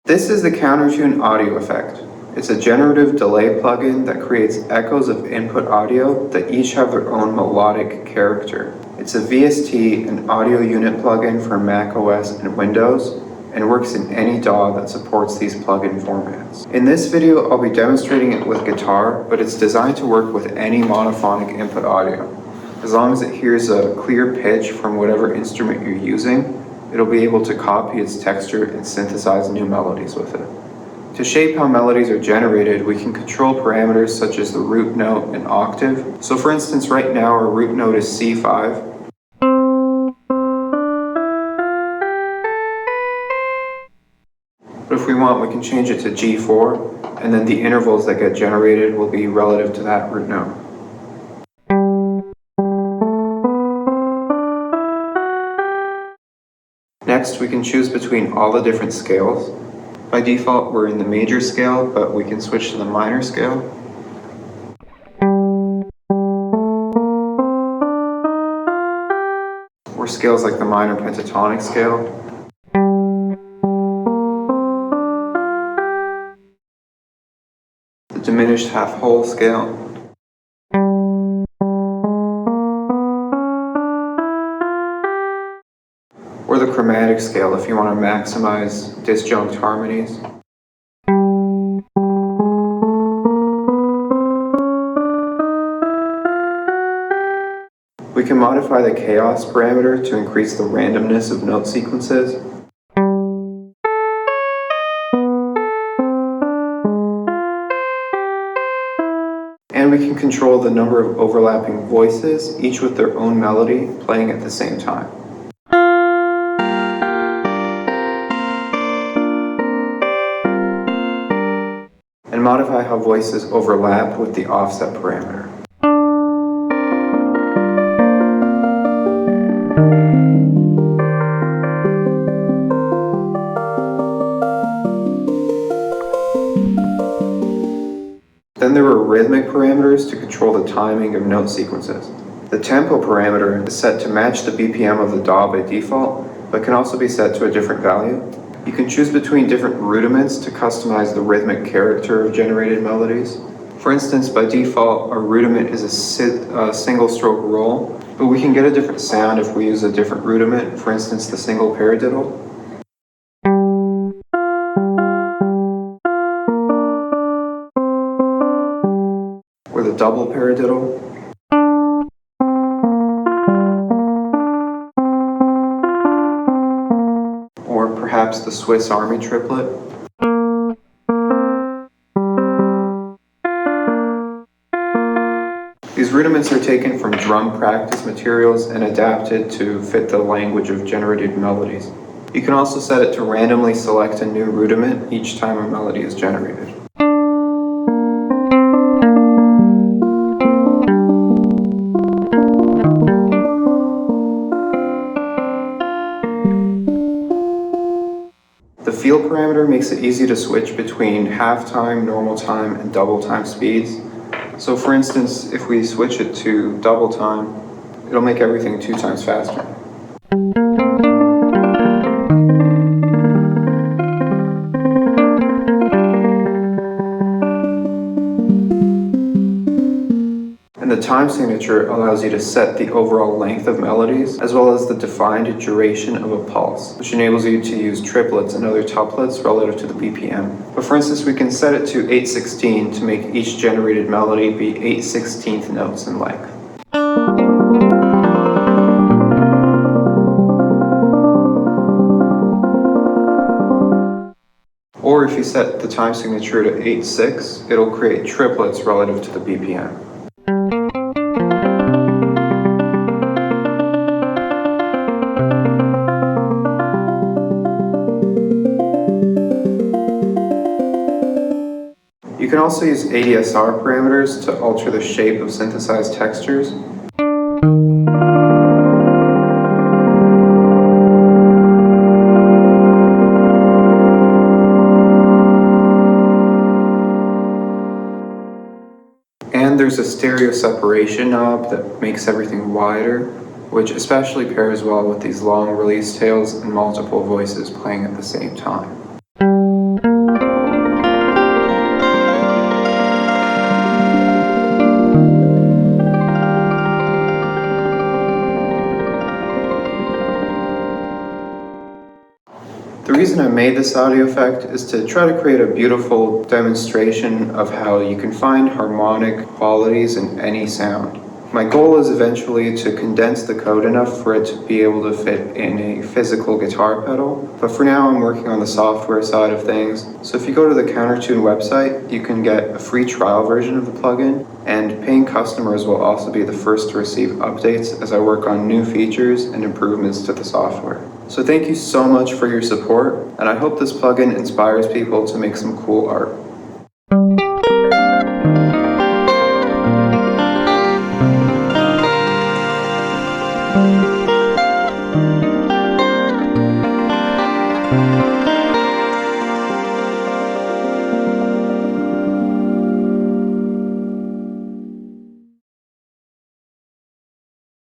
This is the CounterTune audio effect. It's a generative delay plugin that creates echoes of input audio that each have their own melodic character. It's a VST and audio unit plugin for Mac OS and Windows, and works in any DAW that supports these plugin formats. In this video, I'll be demonstrating it with guitar, but it's designed to work with any monophonic input audio. As long as it hears a clear pitch from whatever instrument you're using, it'll be able to copy its texture and synthesize new melodies with it. To shape how melodies are generated, we can control parameters such as the root note and octave. So for instance, right now our root note is C5. But if we want, we can change it to G4, and then the intervals that get generated will be relative to that root note. Next, we can choose between all the different scales. By default, we're in the major scale, but we can switch to the minor scale. Or scales like the minor pentatonic scale. The diminished half-whole scale. Or the chromatic scale if you want to maximize disjunct harmonies. We can modify the chaos parameter to increase the randomness of note sequences. And we can control the number of overlapping voices, each with their own melody, playing at the same time. And modify how voices overlap with the offset parameter. Then there are rhythmic parameters to control the timing of note sequences. The tempo parameter is set to match the BPM of the DAW by default, but can also be set to a different value. You can choose between different rudiments to customize the rhythmic character of generated melodies. For instance, by default, our rudiment is a single stroke roll, but we can get a different sound if we use a different rudiment, for instance, the single paradiddle. Or the double paradiddle. Or perhaps the Swiss Army triplet. These rudiments are taken from drum practice materials and adapted to fit the language of generated melodies. You can also set it to randomly select a new rudiment each time a melody is generated. The feel parameter makes it easy to switch between half-time, normal time, and double time speeds. So for instance, if we switch it to double time, it'll make everything 2 times faster. And the time signature allows you to set the overall length of melodies, as well as the defined duration of a pulse, which enables you to use triplets and other tuplets relative to the BPM. But for instance, we can set it to 8/16 to make each generated melody be 8/16 notes in length. Or if you set the time signature to 8/6, it'll create triplets relative to the BPM. You can also use ADSR parameters to alter the shape of synthesized textures. And there's a stereo separation knob that makes everything wider, which especially pairs well with these long release tails and multiple voices playing at the same time. reason I made this audio effect is to try to create a beautiful demonstration of how you can find harmonic qualities in any sound. My goal is eventually to condense the code enough for it to be able to fit in a physical guitar pedal, but for now I'm working on the software side of things. So if you go to the CounterTune website, you can get a free trial version of the plugin, and paying customers will also be the first to receive updates as I work on new features and improvements to the software. So thank you so much for your support, and I hope this plugin inspires people to make some cool art. Thank you.